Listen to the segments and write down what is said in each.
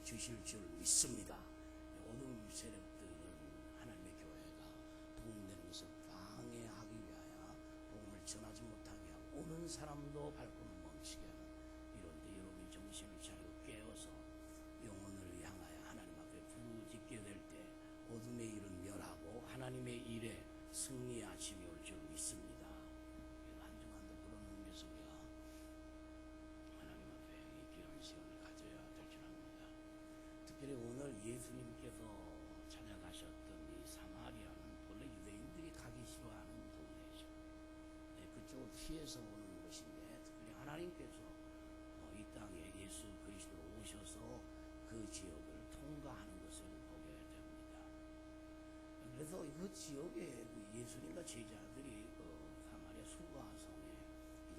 주실 줄 믿습니다. 어둠 세력들은 하나님의 교회가 부흥되는 것을 방해하기 위하여 복음을 전하지 못하게 하고 오는 사람도 발걸음을 멈추게 하는 이런데 여러분이 정신을 차리고 깨어서 영혼을 향하여 하나님 앞에 부르짖게 될 때 어둠의 일은 멸하고 하나님의 일에 승리의 아침이 올 줄 믿습니다. 한 주간도 그런 의미에서 우리가 하나님 앞에 이 귀한 시간을 가져야 될 줄 압니다. 특별히 오늘 예수님께서 찾아가셨던 이 사마리아는 원래 유대인들이 가기 싫어하는 동네죠. 그쪽을 피해서 오는 것인데 특별히 하나님께서 이 땅에 예수 그리스도로 오셔서 그 지역을 통과하는 것을 보게 됩니다. 그래서 그 지역에 예수님과 제자들이 그 사마리아 수가성에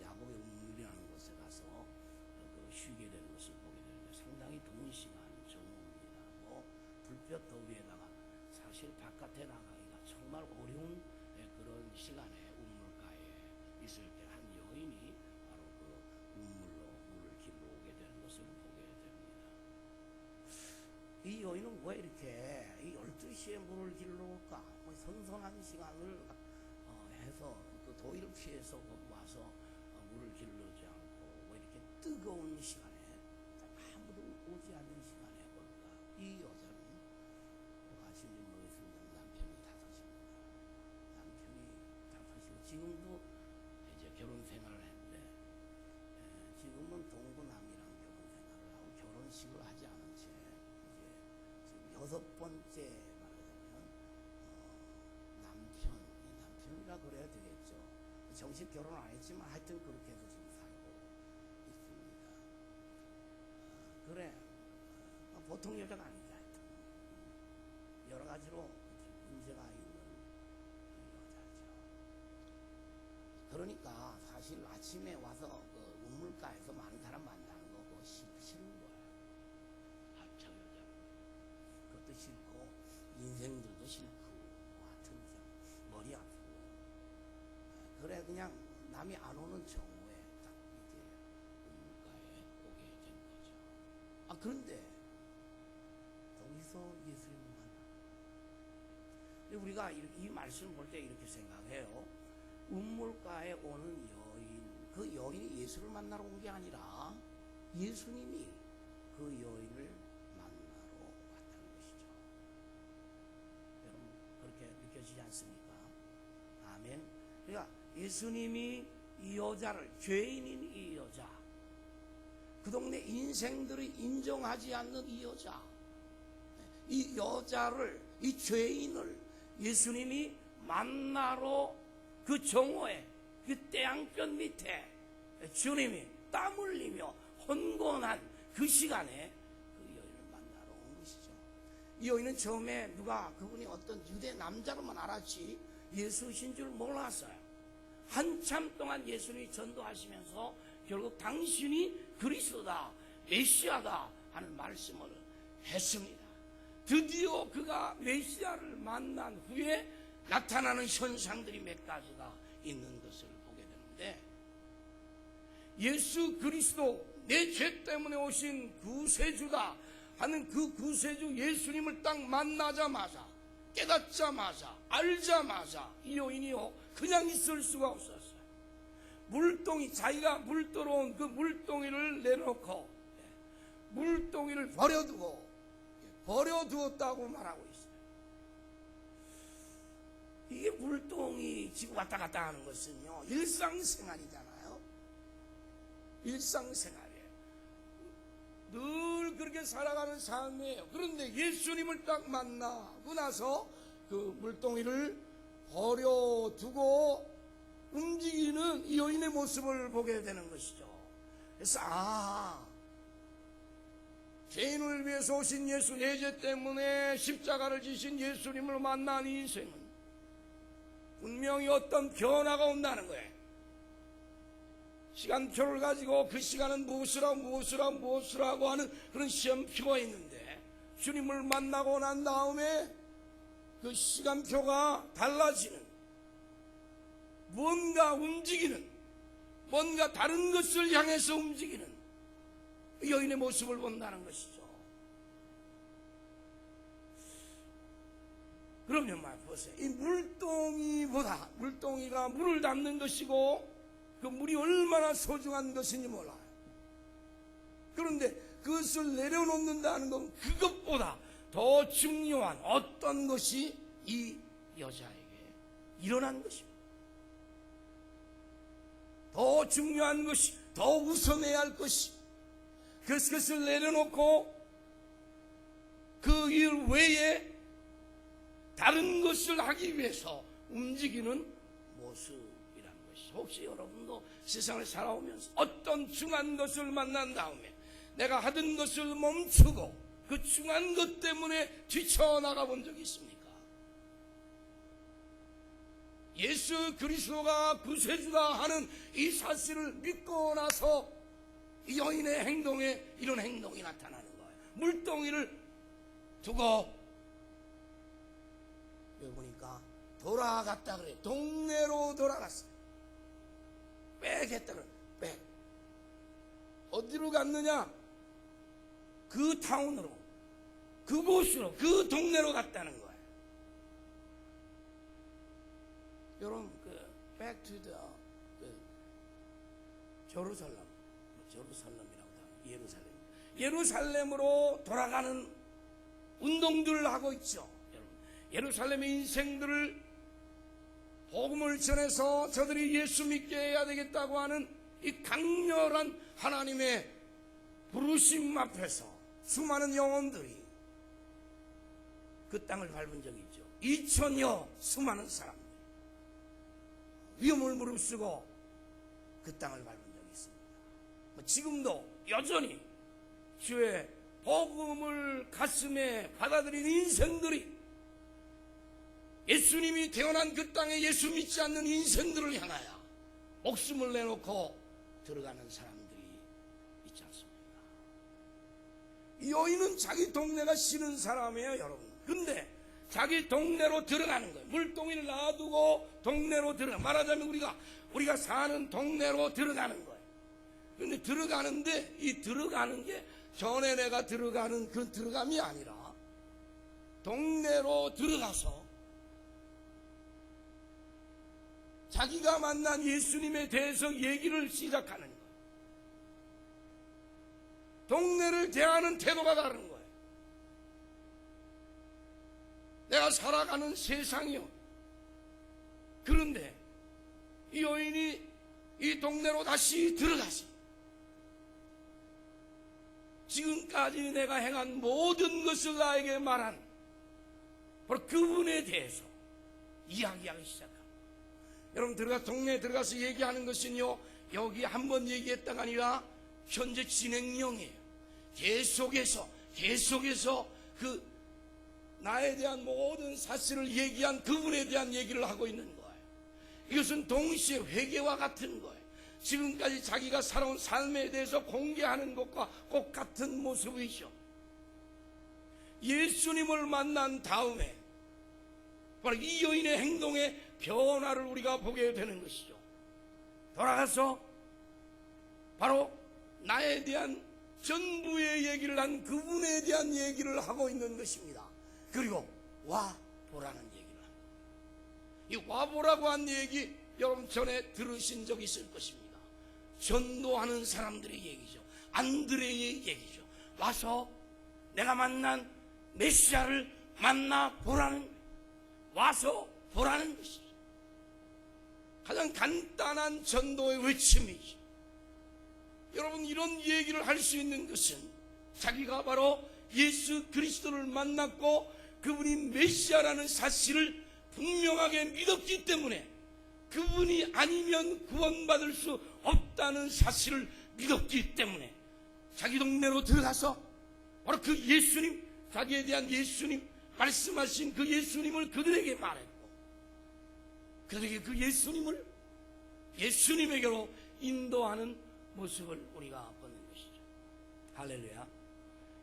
야곱의 우물이라는 곳에 가서 쉬게 되는 것을 보게 되는데 상당히 동시간 정오입니다. 불볕 더위에다가 사실 바깥에 나가기가 정말 어려운 그런 시간에 우물가에 있을 때 한 여인이 바로 그 우물로 물을 길러 오게 되는 것을 보게 됩니다. 이 여인은 왜 이렇게 12시에 물을 길러 올까? 선선한 시간을 해서 그 더위를 피해서 와서 물을 길르지 않고 왜 이렇게 뜨거운 시간에 아무도 오지 않는 시간에 올까? 이 여자는 아시는지 모르겠습니다. 남편이 다섯입니다. 남편이 다섯이고 지금도 이제 결혼 생활을 했는데 지금은 동거남이랑 결혼 생활을 하고 결혼식을 하지 않은 채 이제 지금 6번째 남편이라 그래야 되겠죠. 정식 결혼 안 했지만 하여튼 그렇게 해서 지금 살고 있습니다. 그래 보통 여자가 아니다. 하여튼 여러 가지로 문제가 있는 여자죠. 그러니까 사실 아침에 와서 그 우물가에서 많은 사람 만나는 거 그거 싫은 거야. 저 여자 그것도 싫고 인생들도 싫고 하여튼 머리 아프고 그래 그냥 남이 안 오는 정오에 딱 이제 우물가에 오게 된 거죠. 그런데 거기서 예수님을 만나. 우리가 이 말씀을 볼 때 이렇게 생각해요. 우물가에 오는 여인, 그 여인이 예수를 만나러 온 게 아니라 예수님이 그 여인을 만나러 왔다는 것이죠. 여러분 그렇게 느껴지지 않습니까? 아멘. 그러니까 예수님이 이 여자를, 죄인인 이 여자, 그 동네 인생들이 인정하지 않는 이 여자, 이 여자를, 이 죄인을 예수님이 만나러 그 정오에, 그 태양볕 밑에 주님이 땀 흘리며 헌건한 그 시간에 그 여인을 만나러 온 것이죠. 이 여인은 처음에 누가 그분이 어떤 유대 남자로만 알았지 예수신 줄 몰랐어요. 한참 동안 예수님이 전도하시면서 결국 당신이 그리스도다, 메시아다 하는 말씀을 했습니다. 드디어 그가 메시아를 만난 후에 나타나는 현상들이 몇 가지가 있는 것을 보게 되는데, 예수 그리스도 내 죄 때문에 오신 구세주다 하는 그 구세주 예수님을 딱 만나자마자, 깨닫자마자, 알자마자 이 여인이요 그냥 있을 수가 없었어요. 물동이, 자기가 물 들어온 그 물동이를 내놓고 물동이를 버려두었다고 말하고 있어요. 이게 물동이 지고 왔다 갔다 하는 것은요 일상생활이잖아요. 일상생활이에요. 늘 그렇게 살아가는 삶이에요. 그런데 예수님을 딱 만나고 나서 그 물동이를 버려두고 움직이는 이 여인의 모습을 보게 되는 것이죠. 그래서 죄인을 위해서 오신 예수, 내 죄 때문에 십자가를 지신 예수님을 만난 인생은 분명히 어떤 변화가 온다는 거예요. 시간표를 가지고 그 시간은 무엇을 하고 하는 그런 시험표가 있는데, 주님을 만나고 난 다음에 그 시간표가 달라지는, 뭔가 움직이는, 뭔가 다른 것을 향해서 움직이는 여인의 모습을 본다는 것이죠. 그러면 말 보세요. 이 물동이보다 물동이가 물을 담는 것이고 그 물이 얼마나 소중한 것인지 몰라요. 그런데 그것을 내려놓는다는 건 그것보다 더 중요한 어떤 것이 이 여자에게 일어난 것입니다. 더 중요한 것이, 더 우선해야 할 것이, 그것을 내려놓고 그 일 외에 다른 것을 하기 위해서 움직이는 모습이라는 것이, 혹시 여러분도 세상을 살아오면서 어떤 중요한 것을 만난 다음에 내가 하던 것을 멈추고 그 중요한 것 때문에 뒤쳐나가 본 적이 있습니까? 예수 그리스도가 구세주다 하는 이 사실을 믿고 나서 이 여인의 행동에 이런 행동이 나타나는 거예요. 물동이를 두고 여기 보니까 돌아갔다 그래요. 동네로 돌아갔어요. 빽했다 그래요. 빽. 어디로 갔느냐? 그 타운으로, 그곳으로, 그 동네로 갔다는 거예요. 여러분, back to the, 제루살렘이라고 하는 예루살렘으로 돌아가는 운동들을 하고 있죠. 여러분, 예루살렘의 인생들을 복음을 전해서 저들이 예수 믿게 해야 되겠다고 하는 이 강렬한 하나님의 부르심 앞에서 수많은 영혼들이 그 땅을 밟은 적이 있죠. 2천여 수많은 사람들 위험을 무릅쓰고 그 땅을 밟은 적이 있습니다. 지금도 여전히 주의 복음을 가슴에 받아들인 인생들이, 예수님이 태어난 그 땅에 예수 믿지 않는 인생들을 향하여 목숨을 내놓고 들어가는 사람들이 있지 않습니까? 이 여인은 자기 동네가 싫은 사람이에요, 여러분. 근데 자기 동네로 들어가는 거예요. 물동이를 놔두고 동네로 들어가. 말하자면 우리가 사는 동네로 들어가는 거예요. 근데 들어가는데 이 들어가는 게 전에 내가 들어가는 그 들어감이 아니라 동네로 들어가서 자기가 만난 예수님에 대해서 얘기를 시작하는 거예요. 동네를 대하는 태도가 다른 거예요. 내가 살아가는 세상이요. 그런데 이 여인이 이 동네로 다시 들어가서 지금까지 내가 행한 모든 것을 나에게 말한 바로 그분에 대해서 이야기하기 시작합니다. 여러분, 동네에 들어가서 얘기하는 것은요, 여기 한번 얘기했다가 아니라 현재 진행형이에요. 계속해서 그 나에 대한 모든 사실을 얘기한 그분에 대한 얘기를 하고 있는 거예요. 이것은 동시에 회개와 같은 거예요. 지금까지 자기가 살아온 삶에 대해서 공개하는 것과 꼭 같은 모습이죠. 예수님을 만난 다음에 바로 이 여인의 행동의 변화를 우리가 보게 되는 것이죠. 돌아가서 바로 나에 대한 전부의 얘기를 한 그분에 대한 얘기를 하고 있는 것입니다. 그리고 와보라는 얘기를 합니다. 이 와보라고 한 얘기 여러분 전에 들으신 적 있을 것입니다. 전도하는 사람들의 얘기죠. 안드레의 얘기죠. 와서 내가 만난 메시아를 만나보라는, 와서 보라는 것이죠. 가장 간단한 전도의 외침이죠. 여러분, 이런 얘기를 할 수 있는 것은 자기가 바로 예수 그리스도를 만났고 그분이 메시아라는 사실을 분명하게 믿었기 때문에, 그분이 아니면 구원받을 수 없다는 사실을 믿었기 때문에 자기 동네로 들어가서 바로 그 예수님, 자기에 대한 예수님, 말씀하신 그 예수님을 그들에게 말했고, 그들에게 그 예수님에게로 인도하는 모습을 우리가 보는 것이죠. 할렐루야.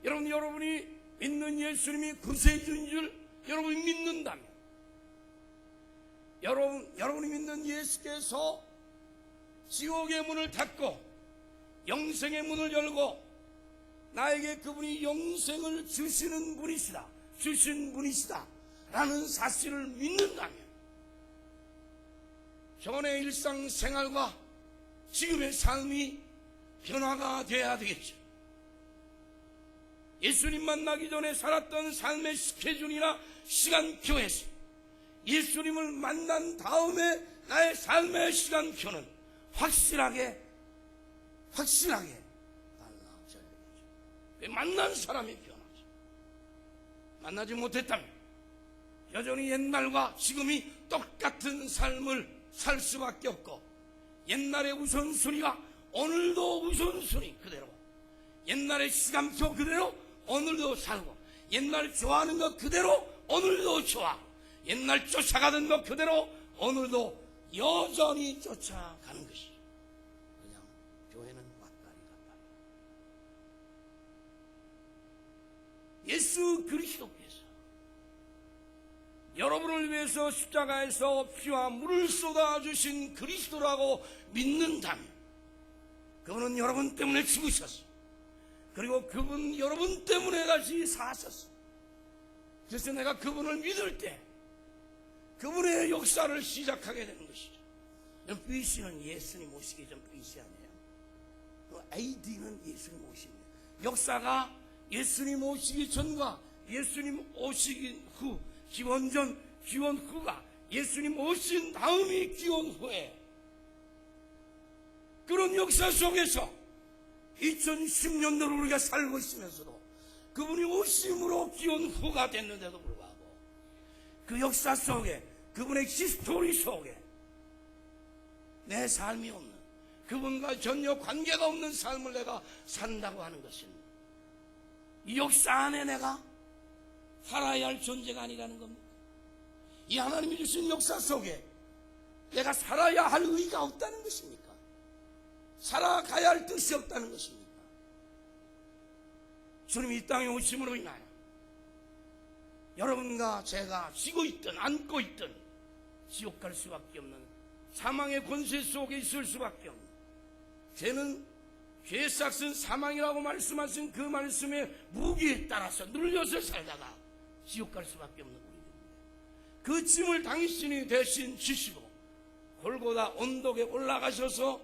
여러분이 믿는 예수님이 구세주인 줄 여러분이 믿는다면, 여러분이 믿는 예수께서 지옥의 문을 닫고 영생의 문을 열고 나에게 그분이 영생을 주신 분이시다 라는 사실을 믿는다면 전의 일상생활과 지금의 삶이 변화가 돼야 되겠죠. 예수님 만나기 전에 살았던 삶의 스케줄이나 시간표에서 예수님을 만난 다음에 나의 삶의 시간표는 확실하게 달라져야 되겠죠. 만난 사람이 변하죠. 만나지 못했다면 여전히 옛날과 지금이 똑같은 삶을 살 수밖에 없고, 옛날의 우선순위가 오늘도 우선순위 그대로, 옛날의 시간표 그대로 오늘도 살고, 옛날 좋아하는 것 그대로 오늘도 좋아하고, 옛날 쫓아가던 것 그대로 오늘도 여전히 쫓아가는 것이 그냥 교회는 왔다리 갔다리. 예수 그리스도께서 여러분을 위해서 십자가에서 피와 물을 쏟아주신 그리스도라고 믿는다면 그분은 여러분 때문에 죽으셨어요. 그리고 그분 여러분 때문에 다시 사셨어요. 그래서 내가 그분을 믿을 때 그분의 역사를 시작하게 되는 것이죠. BC는 예수님 오시기 전 BC 아니에요. 또 AD는 예수님 오십니다. 역사가 예수님 오시기 전과 예수님 오시기 후, 기원 전, 기원 후가 예수님 오신 다음이 기원 후에, 그런 역사 속에서 2010년도를 우리가 살고 있으면서도 그분이 오심으로 기원 후가 됐는데도 불구하고 그 역사 속에, 그분의 히스토리 속에 내 삶이 없는, 그분과 전혀 관계가 없는 삶을 내가 산다고 하는 것은 이 역사 안에 내가 살아야 할 존재가 아니라는 겁니다. 이 하나님이 주신 역사 속에 내가 살아야 할 의의가 없다는 것입니까? 살아가야 할 뜻이 없다는 것입니까? 주님이 이 땅에 오심으로 인하여 여러분과 제가 지고 있든 안고 있든 지옥 갈 수밖에 없는, 사망의 권세 속에 있을 수밖에 없는, 죄는 죄의 삭은 사망이라고 말씀하신 그 말씀의 무기에 따라서 눌려서 살다가 지옥 갈 수밖에 없는 우리입니다. 그 짐을 당신이 대신 지시고 골고다 언덕에 올라가셔서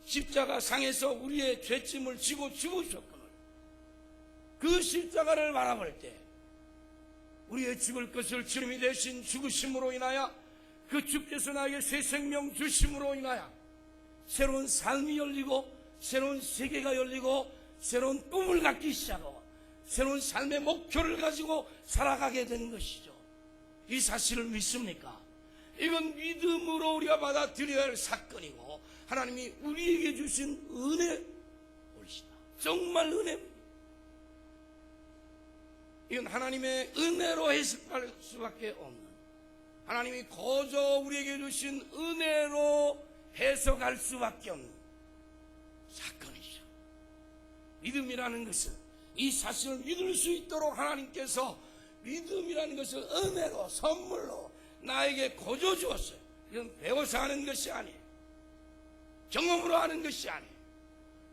십자가 상에서 우리의 죄짐을 지고 죽으셨거늘 그 십자가를 바라볼 때 우리의 죽을 것을 주님이 대신 죽으심으로 인하여 그 주께서 나에게 새 생명 주심으로 인하여 새로운 삶이 열리고 새로운 세계가 열리고 새로운 꿈을 갖기 시작하고 새로운 삶의 목표를 가지고 살아가게 되는 것이죠. 이 사실을 믿습니까? 이건 믿음으로 우리가 받아들여야 할 사건이고 하나님이 우리에게 주신 은혜올시다. 정말 은혜입니다. 이건 하나님의 은혜로 해석할 수밖에 없는, 하나님이 거저 우리에게 주신 은혜로 해석할 수밖에 없는 사건이죠. 믿음이라는 것은 이 사실을 믿을 수 있도록 하나님께서 믿음이라는 것을 은혜로, 선물로 나에게 거저 주었어요. 이건 배워서 하는 것이 아니에요. 경험으로 하는 것이 아니에요.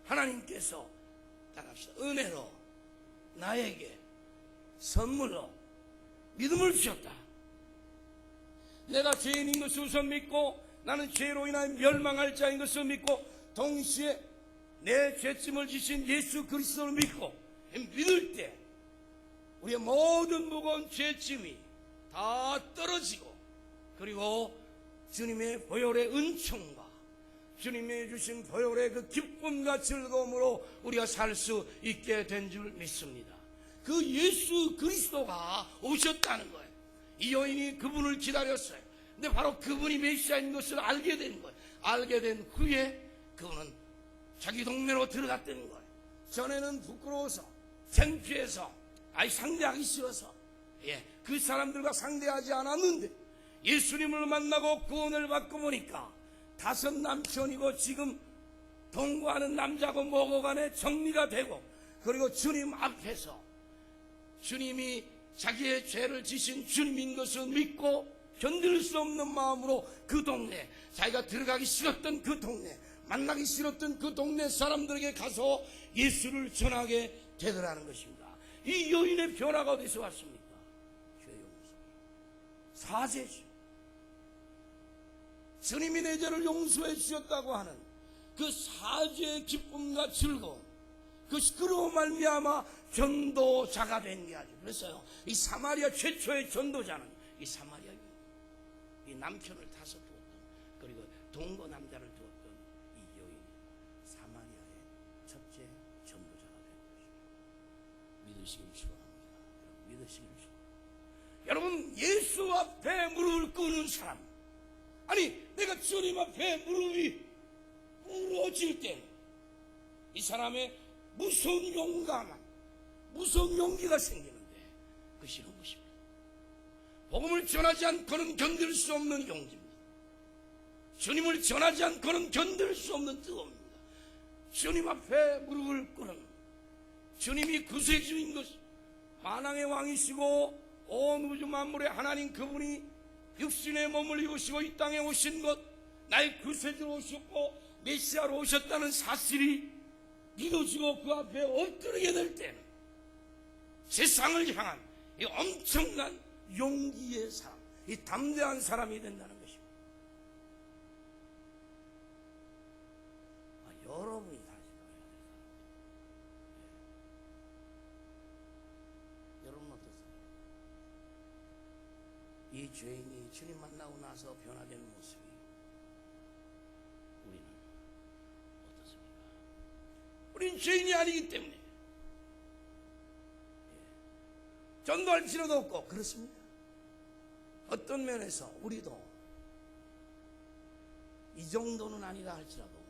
하나님께서 따라합시다. 은혜로 나에게 선물로 믿음을 주셨다. 내가 죄인인 것을 우선 믿고 나는 죄로 인하여 멸망할 자인 것을 믿고 동시에 내 죄짐을 지신 예수 그리스도를 믿고 믿을 때 우리의 모든 무거운 죄짐이 다 떨어지고, 그리고 주님의 보혈의 은총과 주님이 주신 보혈의 그 기쁨과 즐거움으로 우리가 살 수 있게 된 줄 믿습니다. 그 예수 그리스도가 오셨다는 거예요. 이 여인이 그분을 기다렸어요. 근데 바로 그분이 메시아인 것을 알게 된 거예요. 알게 된 후에 그분은 자기 동네로 들어갔다는 거예요. 전에는 부끄러워서 창피해서 상대하기 싫어서 그 사람들과 상대하지 않았는데 예수님을 만나고 구원을 받고 보니까 5 남편이고 지금 동거하는 남자고 뭐고 간에 정리가 되고, 그리고 주님 앞에서 주님이 자기의 죄를 지신 주님인 것을 믿고 견딜 수 없는 마음으로 그 동네, 자기가 들어가기 싫었던 그 동네, 만나기 싫었던 그 동네 사람들에게 가서 예수를 전하게 되더라는 것입니다. 이 여인의 변화가 어디서 왔습니까? 죄 용서. 사죄죠. 주님이 내 죄를 용서해 주셨다고 하는 그 사죄의 기쁨과 즐거움, 그것이 그로 말미암아 전도자가 된 게 아니죠. 그래서요, 이 사마리아 최초의 전도자는 이 사마리아 이 남편을 타서 두었던, 그리고 동거 남자를 두었던 이 여인, 사마리아의 첫째 전도자가 된 것입니다. 믿으시길 축원합니다. 믿으시길 축원합니다. 여러분, 예수 앞에 무릎을 꿇는 사람, 아니 내가 주님 앞에 무릎이 꿇어질 때 이 사람의 무서운 용감, 무서운 용기가 생기는데 그것이 이런 것입니다. 복음을 전하지 않고는 견딜 수 없는 용기입니다. 주님을 전하지 않고는 견딜 수 없는 뜨거움입니다. 주님 앞에 무릎을 꿇는, 주님이 구세주인 것, 만왕의 왕이시고 온 우주 만물의 하나님, 그분이 육신의 몸을 입으시고 이 땅에 오신 것, 나의 구세주로 오셨고 메시아로 오셨다는 사실이 믿어지고 그 앞에 엎드리게 될 때는 세상을 향한 이 엄청난 용기의 사람, 이 담대한 사람이 된다는 것입니다. 여러분이 다시 가야 될 사람. 여러분 어떠세요? 이 죄인이 주님 만나고 나서 변화된 모습이 우리는 어떻습니까? 우린 죄인이 아니기 때문에 전도할 필요도 없고 그렇습니다. 어떤 면에서 우리도 이 정도는 아니다 할지라도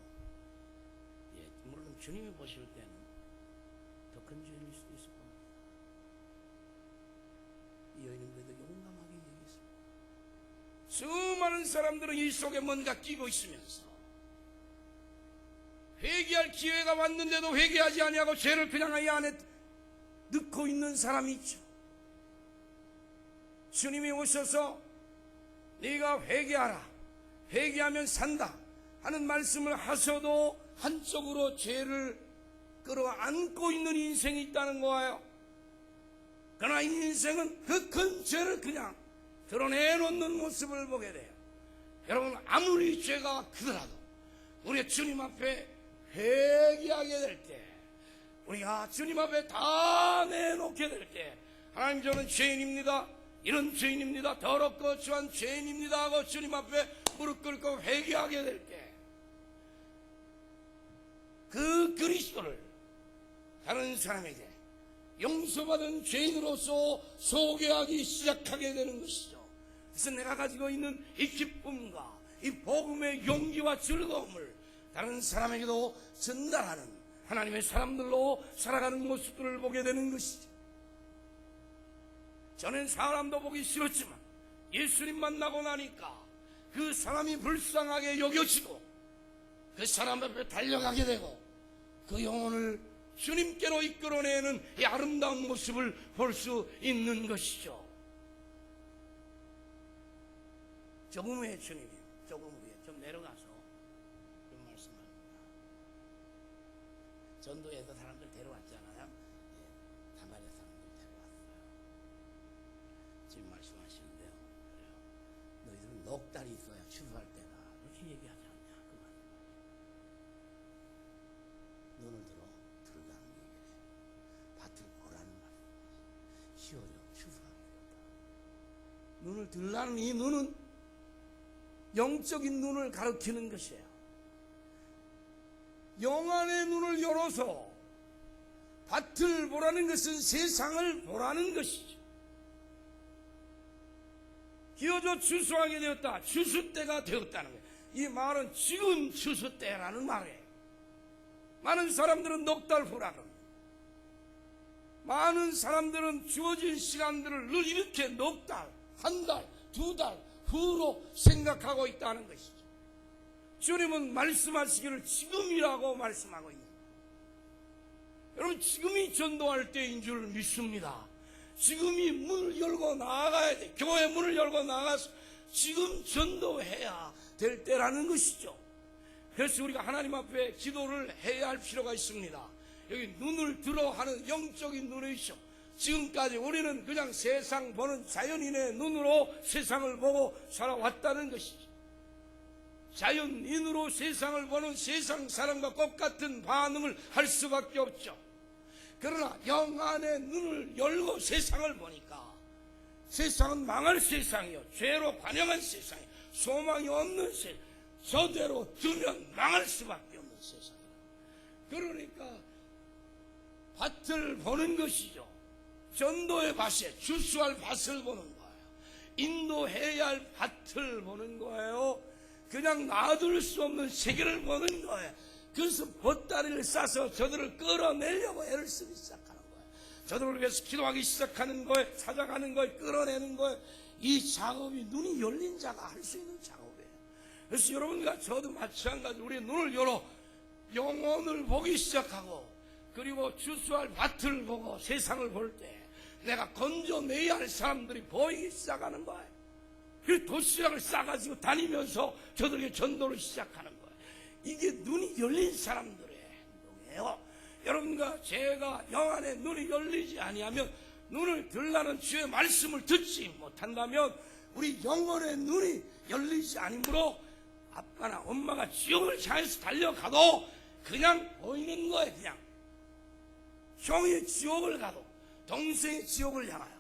물론 주님이 보실 때는 더 큰 죄인일 수도 있을 겁니다. 이 여인은 그래도 용감하게 얘기했습니다. 수많은 사람들은 이 속에 뭔가 끼고 있으면서 회개할 기회가 왔는데도 회개하지 아니하고 죄를 그냥 이 안에 넣고 있는 사람이 있죠. 주님이 오셔서 네가 회개하라, 회개하면 산다 하는 말씀을 하셔도 한쪽으로 죄를 끌어안고 있는 인생이 있다는 거예요. 그러나 이 인생은 그 큰 죄를 그냥 드러내놓는 모습을 보게 돼요. 여러분, 아무리 죄가 크더라도 우리가 주님 앞에 회개하게 될 때, 우리가 주님 앞에 다 내놓게 될 때, 하나님 저는 죄인입니다, 이런 죄인입니다, 더럽고 추한 죄인입니다 하고 주님 앞에 무릎 꿇고 회개하게 될 때, 그 그리스도를 다른 사람에게 용서받은 죄인으로서 소개하기 시작하게 되는 것이죠. 그래서 내가 가지고 있는 이 기쁨과 이 복음의 용기와 즐거움을 다른 사람에게도 전달하는 하나님의 사람들로 살아가는 모습들을 보게 되는 것이죠. 저는 사람도 보기 싫었지만 예수님 만나고 나니까 그 사람이 불쌍하게 여겨지고 그 사람 앞에 달려가게 되고 그 영혼을 주님께로 이끌어내는 이 아름다운 모습을 볼 수 있는 것이죠. 조금 후에 주님이, 조금 후에 좀 내려가서 그런 말씀합니다. 전도에서 사람들 데려왔잖아요. 사마리아 사람들 데려왔어요. 지금 말씀하시는데요. 너희들은 넉 달이 있어야 추수할 때다, 그렇게 얘기하지 않냐 그 말. 눈을 들어 들어가는 얘기를 해요. 밭을 보라는 말씀. 10월에 추수하게 되었다. 눈을 들라는 이 눈은 영적인 눈을 가리키는 것이에요. 영안의 눈을 열어서 밭을 보라는 것은 세상을 보라는 것이죠. 기어져 추수하게 되었다, 추수 때가 되었다는 거예요. 이 말은 지금 추수 때라는 말이에요. 많은 사람들은 넉 달 후라 합니다. 많은 사람들은 주어진 시간들을 늘 이렇게 넉 달, 한 달, 두 달 후로 생각하고 있다는 것이죠. 주님은 말씀하시기를 지금이라고 말씀하고 있는 거예요. 여러분, 지금이 전도할 때인 줄 믿습니다. 지금이 문을 열고 나아가야 돼. 교회 문을 열고 나가서 지금 전도해야 될 때라는 것이죠. 그래서 우리가 하나님 앞에 기도를 해야 할 필요가 있습니다. 여기 눈을 들어 하는 영적인 눈이 있죠. 지금까지 우리는 그냥 세상 보는 자연인의 눈으로 세상을 보고 살아왔다는 것이죠. 자연인으로 세상을 보는 세상 사람과 똑같은 반응을 할 수밖에 없죠. 그러나 영안의 눈을 열고 세상을 보니까 세상은 망할 세상이요, 죄로 관영한 세상이요, 소망이 없는 세상, 저대로 두면 망할 수밖에 없는 세상이에요. 그러니까 밭을 보는 것이죠. 전도의 밭에 주수할 밭을 보는 거예요. 인도해야 할 밭을 보는 거예요. 그냥 놔둘 수 없는 세계를 보는 거예요. 그래서 보따리를 싸서 저들을 끌어내려고 애를 쓰기 시작하는 거예요. 저들을 위해서 기도하기 시작하는 거예요. 찾아가는 거예요. 끌어내는 거예요. 이 작업이 눈이 열린 자가 할 수 있는 작업이에요. 그래서 여러분과 저도 마찬가지로 우리의 눈을 열어 영혼을 보기 시작하고, 그리고 주수할 밭을 보고 세상을 볼 때 내가 건져내야 할 사람들이 보이기 시작하는 거예요. 그 도시락을 싸가지고 다니면서 저들에게 전도를 시작하는 거예요. 이게 눈이 열린 사람들의 행동이에요. 여러분과 제가 영안의 눈이 열리지 아니하면, 눈을 들라는 주의 말씀을 듣지 못한다면 우리 영혼의 눈이 열리지 않으므로 아빠나 엄마가 지옥을 향해서 달려가도 그냥 보이는 거예요. 그냥 형이 지옥을 가도 동생이 지옥을 향하여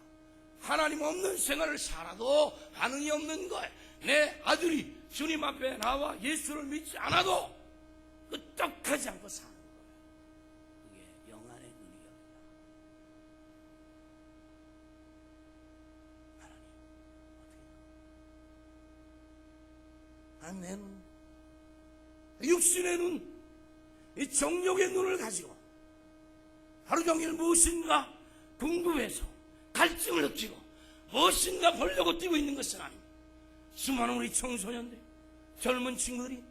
하나님 없는 생활을 살아도 반응이 없는 거예요. 내 아들이 주님 앞에 나와 예수를 믿지 않아도 끄떡하지 않고 사는 거예요. 이게 영안의 눈이 열린다. 하나님 어떻게, 내 눈, 육신의 눈, 이 정욕의 눈을 가지고 하루 종일 무엇인가 궁금해서 갈증을 느끼고 무엇인가 보려고 뛰고 있는 것은 아닙니다. 수많은 우리 청소년들, 젊은 친구들이,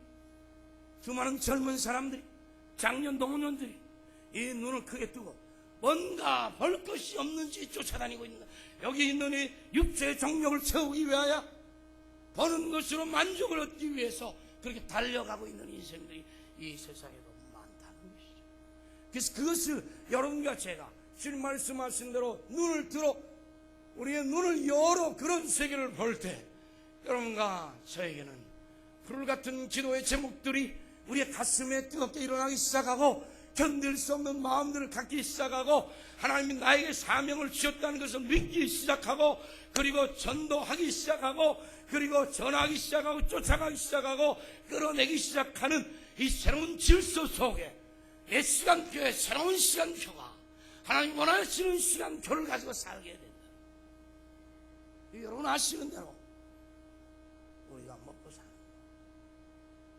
수많은 젊은 사람들이, 장년 노년들이 이 눈을 크게 뜨고 뭔가 볼 것이 없는지 쫓아다니고 있는, 여기 있는 이 육체의 정욕을 채우기 위하여 보는 것으로 만족을 얻기 위해서 그렇게 달려가고 있는 인생들이 이 세상에 너무 많다는 것이죠. 그래서 그것을 여러분과 제가 주님 말씀하신 대로 눈을 들어 우리의 눈을 열어 그런 세계를 볼 때 여러분과 저에게는 불같은 기도의 제목들이 우리의 가슴에 뜨겁게 일어나기 시작하고, 견딜 수 없는 마음들을 갖기 시작하고, 하나님이 나에게 사명을 주셨다는 것을 믿기 시작하고, 그리고 전도하기 시작하고, 그리고 전하기 시작하고, 쫓아가기 시작하고, 끌어내기 시작하는 이 새로운 질서 속에 내 시간표에 새로운 시간표가 하나님 원하시는 시간표를 가지고 살게 된다. 여러분 아시는 대로 우리가 먹고 사는 거,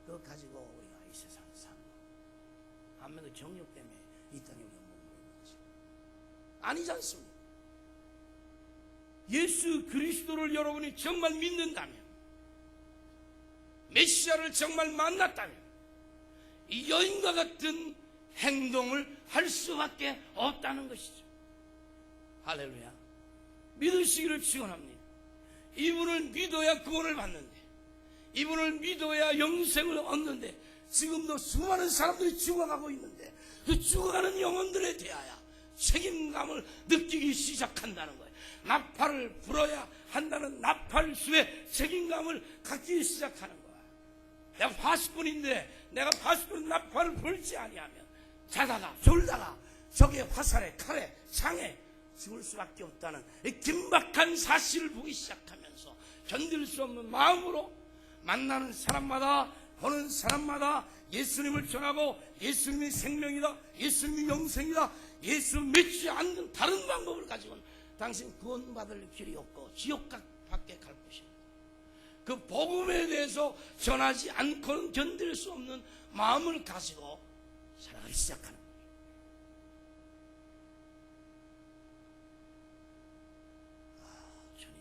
그거 가지고 우리가 이 세상에 사는 거, 반면에 정욕 때문에 이 땅에 우리가 머무르는 거지 아니지 않습니까? 예수 그리스도를 여러분이 정말 믿는다면, 메시아를 정말 만났다면 이 여인과 같은 행동을 할 수밖에 없다는 것이죠. 할렐루야. 믿으시기를 축원합니다. 이분을 믿어야 구원을 받는데, 이분을 믿어야 영생을 얻는데, 지금도 수많은 사람들이 죽어가고 있는데 그 죽어가는 영혼들에 대하여 책임감을 느끼기 시작한다는 거예요. 나팔을 불어야 한다는 나팔수의 책임감을 갖기 시작하는 거예요. 내가 파수꾼인데 내가 파수꾼 나팔을 불지 아니하면 자다가 졸다가 적의 화살에 칼에 창에 죽을 수밖에 없다는 이 긴박한 사실을 보기 시작하면서 견딜 수 없는 마음으로 만나는 사람마다, 보는 사람마다 예수님을 전하고, 예수님이 생명이다, 예수님이 영생이다, 예수 믿지 않는 다른 방법을 가지고는 당신 구원받을 길이 없고 지옥밖에 갈 것입니다. 그 복음에 대해서 전하지 않고는 견딜 수 없는 마음을 가지고 살아가기 시작하는 거예요. 주님,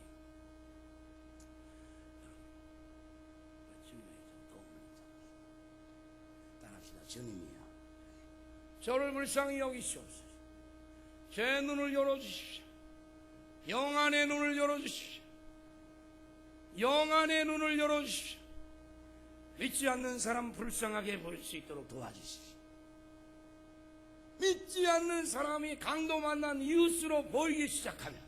주님의 도움을 따라합시다. 주님이야, 저를 불쌍히 여기시옵소서. 제 눈을 열어주십시오. 영안의 눈을 열어주십시오. 영안의 눈을 열어주십시오. 믿지 않는 사람 불쌍하게 볼 수 있도록 도와주십시오. 믿지 않는 사람이 강도 만난 이웃으로 보이기 시작하면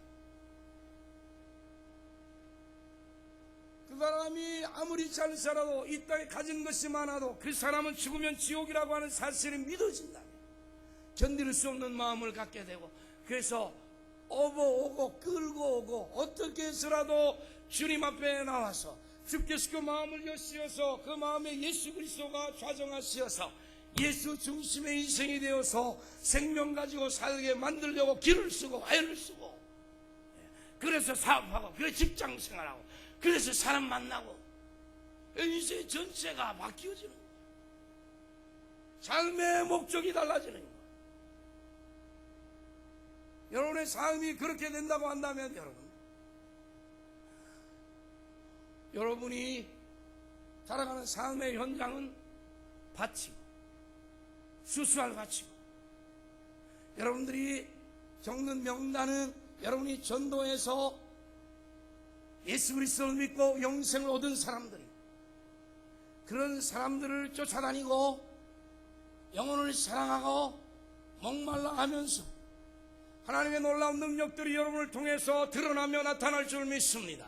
그 사람이 아무리 잘 살아도 이 땅에 가진 것이 많아도 그 사람은 죽으면 지옥이라고 하는 사실이 믿어진다면 견딜 수 없는 마음을 갖게 되고, 그래서 오고 끌고 오고 어떻게 해서라도 주님 앞에 나와서 주께서 그 마음을 여시어서 그 마음에 예수 그리스도가 좌정하시어서 예수 중심의 인생이 되어서 생명 가지고 살게 만들려고 길을 쓰고 애를 쓰고, 그래서 사업하고, 그래서 직장 생활하고, 그래서 사람 만나고, 인생 전체가 바뀌어지는 거예요. 삶의 목적이 달라지는 거예요. 여러분의 삶이 그렇게 된다고 한다면 여러분이 살아가는 삶의 현장은 밭이고 수수할 밭이고, 여러분들이 적는 명단은 여러분이 전도해서 예수 그리스도를 믿고 영생을 얻은 사람들이, 그런 사람들을 쫓아다니고 영혼을 사랑하고 목말라 하면서 하나님의 놀라운 능력들이 여러분을 통해서 드러나며 나타날 줄 믿습니다.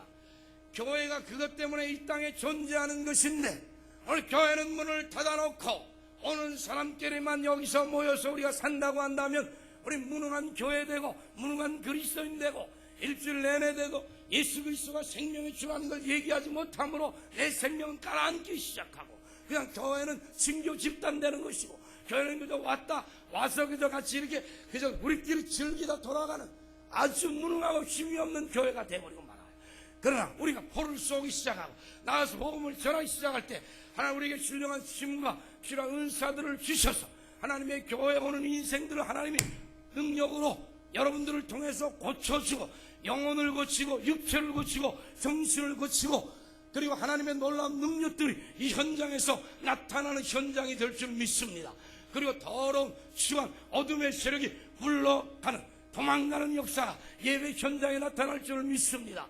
교회가 그것 때문에 이 땅에 존재하는 것인데, 오늘 교회는 문을 닫아놓고 오는 사람끼리만 여기서 모여서 우리가 산다고 한다면 우리 무능한 교회 되고 무능한 그리스도인 되고 일주일 내내 되도 예수 그리스도가 생명의 주라는 걸 얘기하지 못함으로 내 생명은 가라앉기 시작하고, 그냥 교회는 신교 집단 되는 것이고, 교회는 그저 와서 그저 같이 이렇게 그저 우리끼리 즐기다 돌아가는 아주 무능하고 힘이 없는 교회가 되어버리고 말아요. 그러나 우리가 포를 쏘기 시작하고 나가서 복음을 전하기 시작할 때 하나님 우리에게 신령한 힘과 필요한 은사들을 주셔서 하나님의 교회에 오는 인생들을 하나님이 능력으로 여러분들을 통해서 고쳐주고, 영혼을 고치고 육체를 고치고 정신을 고치고, 그리고 하나님의 놀라운 능력들이 이 현장에서 나타나는 현장이 될 줄 믿습니다. 그리고 더러운 시간 어둠의 세력이 물러가는 도망가는 역사가 예배 현장에 나타날 줄 믿습니다.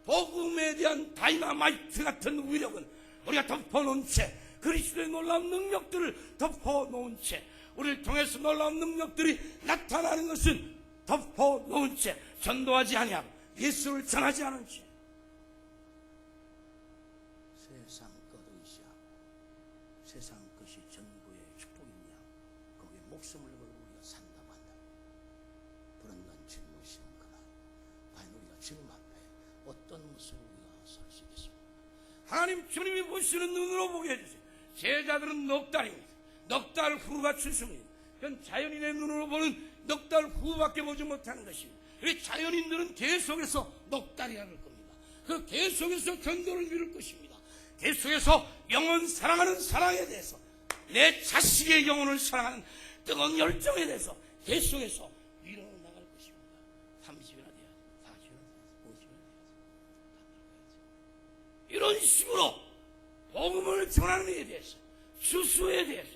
복음에 대한 다이너마이트 같은 위력은 우리가 덮어놓은 채, 그리스도의 놀라운 능력들을 덮어놓은 채, 우리를 통해서 놀라운 능력들이 나타나는 것은 덮어놓은 채, 전도하지 아니하고 예수를 전하지 않은 채 세상 것이야, 세상 것이 전부의 축복이냐, 거기에 목숨을 걸고 우리가 산다고 한다. 불안난 질문이시는 그날 과연 우리가 주님 앞에 어떤 모습으로 우리가 설 수 있겠습니까? 하나님 주님이 보시는 눈으로 보게 해주세요. 제자들은 넉 달입니다. 넉 달 후가 출생입니다. 그건 자연인의 눈으로 보는 넉 달 후밖에 보지 못하는 것입니다. 자연인들은 계속해서 넉 달이라는 겁니다. 그 계속해서 전도를 미룰 것입니다. 계속해서 영혼 사랑하는 사랑에 대해서, 내 자식의 영혼을 사랑하는 뜨거운 열정에 대해서 계속해서 밀어 나갈 것입니다. 30이나 돼야지, 40이나 돼야지, 50이나 돼야지. 이런 식으로 복음을 전하는 데 대해서, 추수에 대해서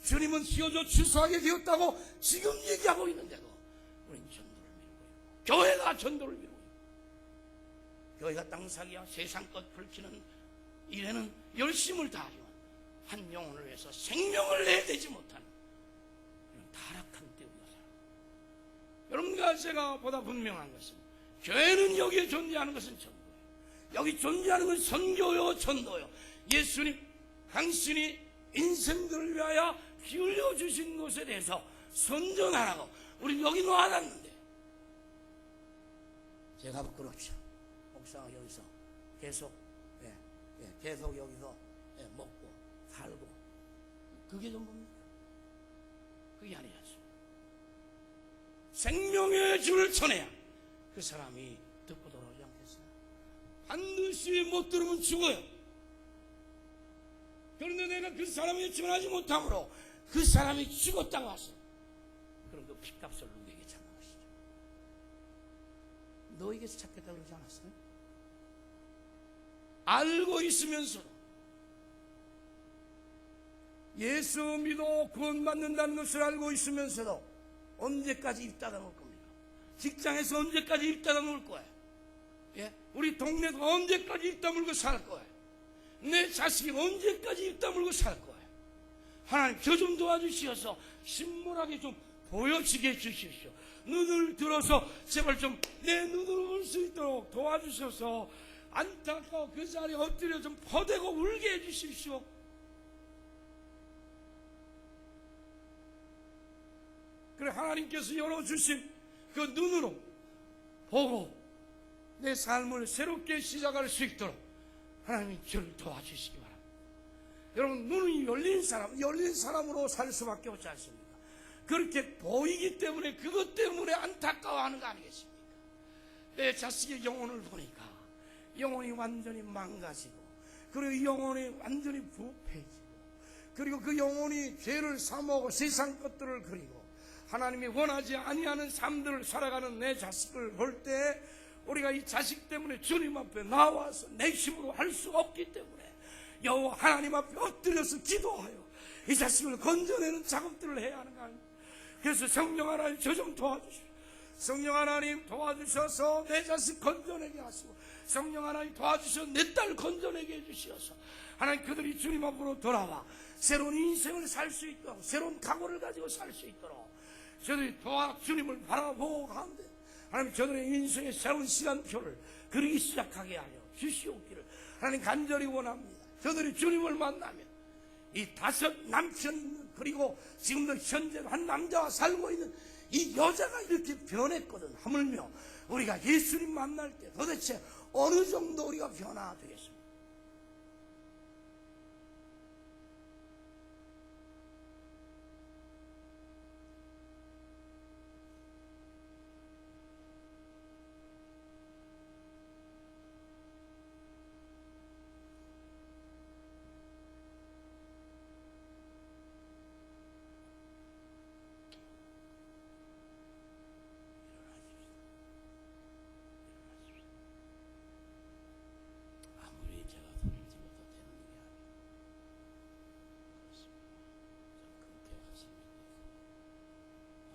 주님은 지어져 추수하게 되었다고 지금 얘기하고 있는데도 우리는 전도를 미루고 있고, 교회가 전도를 미루고 있고, 교회가 땅사기와 세상 것 펼치는 일에는 열심을 다하지만 한 영혼을 위해서 생명을 내되지 못하는 이런 타락한 때 우리가 살아요. 여러분과 제가 보다 분명한 것은, 교회는 여기에 존재하는 것은 전도예요. 여기 존재하는 것은 선교요 전도요. 예수님 당신이 인생들을 위하여 기울여 주신 것에 대해서 선전하라고 우리 여기 놓아놨는데, 제가 부끄럽죠. 목사가 여기서 계속 여기서 먹고 살고, 그게 전부입니까? 그게 아니었죠. 생명의 주를 전해야 그 사람이 듣고 돌아오지 않겠어요? 반드시 못 들으면 죽어요. 그런데 내가 그 사람에게 전하지 못함으로 그 사람이 죽었다고 하소. 그럼 그 핏값을 누구에게 찾는 것이죠? 너에게서 찾겠다고 그러지 않았어요? 알고 있으면서도, 예수 믿어 구원받는다는 것을 알고 있으면서도 언제까지 입 닫아 놓을 겁니까? 직장에서 언제까지 입 닫아 놓을 거예요? 우리 동네도 언제까지 입 다물고 살 거예요? 내 자식이 언제까지 입 다물고 살 거예요? 하나님 저 좀 도와주시어서 신물하게 좀 보여지게 해주십시오. 눈을 들어서 제발 좀 내 눈으로 볼 수 있도록 도와주셔서 안타까워 그 자리에 엎드려 좀 퍼대고 울게 해주십시오. 그래 하나님께서 열어주신 그 눈으로 보고 내 삶을 새롭게 시작할 수 있도록 하나님이 저를 도와주시기 바랍니다. 여러분 눈이 열린 사람으로 살 수밖에 없지 않습니까? 그렇게 보이기 때문에 그것 때문에 안타까워하는 거 아니겠습니까? 내 자식의 영혼을 보니까 영혼이 완전히 망가지고 그리고 영혼이 완전히 부패지고 그리고 그 영혼이 죄를 사모하고 세상 것들을 그리고 하나님이 원하지 아니하는 삶들을 살아가는 내 자식을 볼 때 우리가 이 자식 때문에 주님 앞에 나와서 내 힘으로 할 수 없기 때문에 여호와 하나님 앞에 엎드려서 기도하여 이 자식을 건져내는 작업들을 해야 하는 거 아닙니까? 그래서 성령 하나님 저 좀 도와주십시오. 성령 하나님 도와주셔서 내 자식 건져내게 하시고 성령 하나님 도와주셔서 내 딸 건져내게 해주시어서 하나님 그들이 주님 앞으로 돌아와 새로운 인생을 살 수 있도록 새로운 각오를 가지고 살 수 있도록 저들이 주님을 바라보고 가는데 하나님 저들의 인생의 새로운 시간표를 그리기 시작하게 하여 주시옵기를 하나님 간절히 원합니다. 저들이 주님을 만나면 이 5 남편이 있는 그리고 지금도 현재 한 남자와 살고 있는 이 여자가 이렇게 변했거든. 하물며 우리가 예수님 만날 때 도대체 어느 정도 우리가 변화되겠습니까? 아무리 제가 손을 집어도 되는 게 아니에요. 그렇습니다. 좀 그렇게 하시면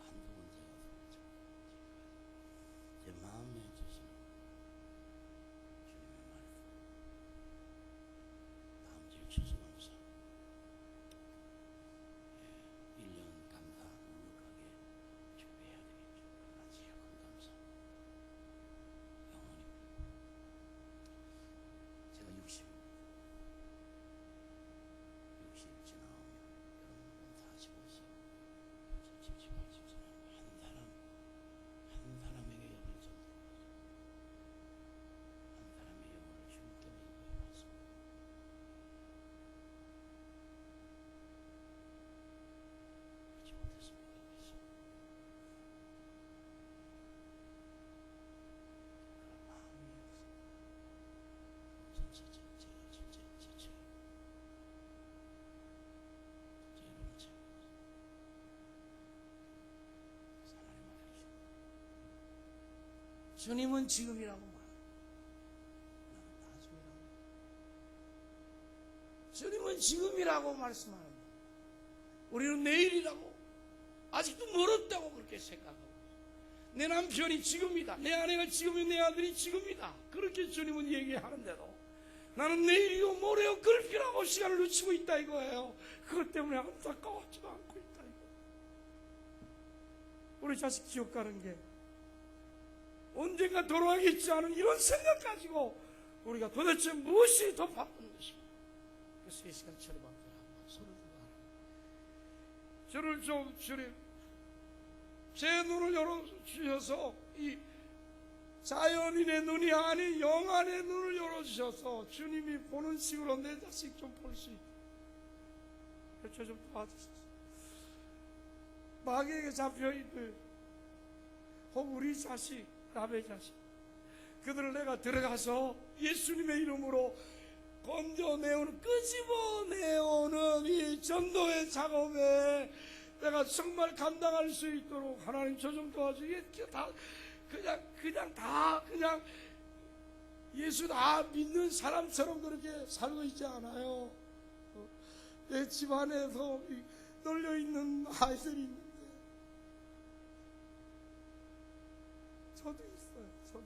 한두 번 제가 손을 집어도 제 마음에 주시는 주님의 말씀 다음 주 추수감사 1년 감사 넉넉하게 준비해야 되겠죠. 그러나 지역은 감사 영원히 제가 60 지나오면 여러분 45세 77, 80세 한 사람에게 영을 전도해 한 사람의 영혼을 주님께 인도해 왔습니다. 그렇지 못했으면 좋겠습니다. 그런 마음이 없습니다. 전체 주님은 지금이라고 말합니다. 주님은 지금이라고 말씀합니다. 우리는 내일이라고 아직도 멀었다고 그렇게 생각하고 내 남편이 지금이다. 내 아내가 지금이고 내 아들이 지금이다. 그렇게 주님은 얘기하는데도 나는 내일이요 모레요 끌피라고 시간을 놓치고 있다 이거예요. 그것 때문에 안타까워하지도 않고 있다 이거. 우리 자식 지옥 가는 게 언젠가 돌아가겠지 않은 이런 생각 가지고 우리가 도대체 무엇이 더 바쁜 것입니까? 그래서 이 시간 저리 앞에 한번 손을 들고 하나님 저를 좀 주님 제 눈을 열어주셔서 이 자연인의 눈이 아닌 영안의 눈을 열어주셔서 주님이 보는 식으로 내 자식 좀 볼 수 있도록 저 좀 도와주셔서 마귀에게 잡혀있는 혹 우리 자식 남의 자식 그들을 내가 들어가서 예수님의 이름으로 건져내오는 끄집어내오는 이 전도의 작업에 내가 정말 감당할 수 있도록 하나님 저 좀 도와주게 다 그냥 예수 다 믿는 사람처럼 그렇게 살고 있지 않아요. 내 집안에서 널려있는 아이들이 있는데 저도 있어요. 저도.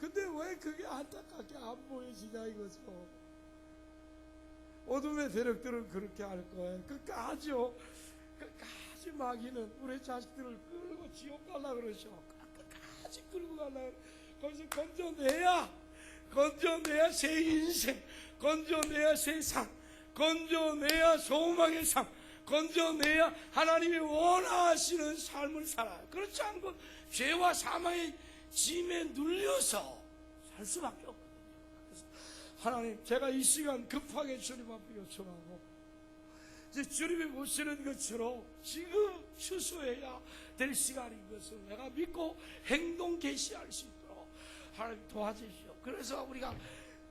근데 왜 그게 안타깝게 안 보여지냐 이거죠. 어둠의 세력들은 그렇게 할 거예요. 끝까지 마귀는 우리 자식들을 끌고 지옥 가려 그러셔. 끝까지 끌고 가려. 거기서 건져내야 새 인생, 건져내야 새 삶, 건져내야 소망의 삶, 건져내야 하나님이 원하시는 삶을 살아요. 그렇지 않고 죄와 사망의 짐에 눌려서 살 수밖에 없거든요. 그래서 하나님, 제가 이 시간 급하게 주님 앞에 요청하고, 이제 주님이 보시는 것처럼 지금 추수해야 될 시간인 것을 내가 믿고 행동 개시할 수 있도록 하나님 도와주시오. 그래서 우리가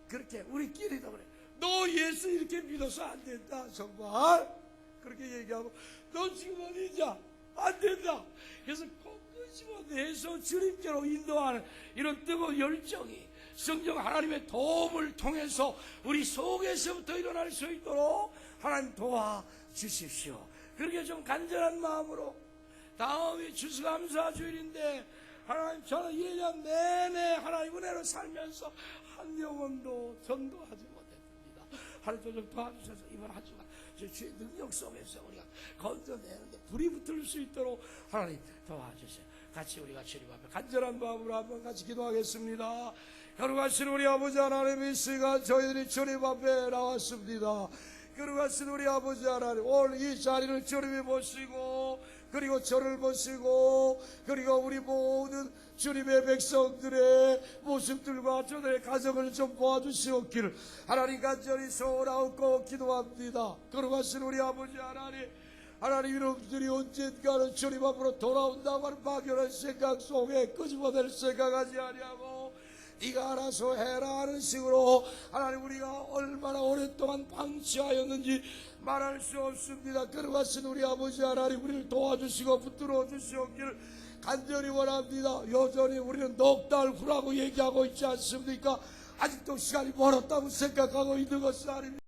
그렇게 우리끼리도 그래. 너 예수 이렇게 믿어서 안 된다. 정말 그렇게 얘기하고, 너 지금 어디냐? 안 된다. 그래서 꼭 끄집어내서 주님께로 인도하는 이런 뜨거운 열정이 성령 하나님의 도움을 통해서 우리 속에서부터 일어날 수 있도록 하나님 도와주십시오. 그렇게 좀 간절한 마음으로, 다음이 추수감사주일인데 하나님, 저는 1년 내내 하나님 은혜로 살면서 한 영혼도 전도하지 못했습니다. 하나님 좀 도와주셔서 이번 한 주간 주의 능력 속에서 우리가 건져내는데 불이 붙을 수 있도록 하나님 도와주세요. 같이 우리가 주님 앞에 간절한 마음으로 한번 같이 기도하겠습니다. 거룩하신 우리 아버지 하나님, 이 시간 저희들이 주님 앞에 나왔습니다. 거룩하신 우리 아버지 하나님, 오늘 이 자리를 주님이 보시고, 그리고 저를 보시고, 그리고 우리 모든 주님의 백성들의 모습들과 저들의 가정을 좀 도와주시옵기를 하나님 간절히 소원하고 기도합니다. 거룩하신 우리 아버지 하나님, 하나님, 이놈들이 언젠가는 주님 앞으로 돌아온다고 하는 막연한 생각 속에 끄집어낼 생각하지 아니하고 네가 알아서 해라 하는 식으로 하나님, 우리가 얼마나 오랫동안 방치하였는지 말할 수 없습니다. 거룩하신 우리 아버지 하나님, 우리를 도와주시고 붙들어 주시옵기를 간절히 원합니다. 여전히 우리는 넉 달 후라고 얘기하고 있지 않습니까? 아직도 시간이 멀었다고 생각하고 있는 것은 아닙니다.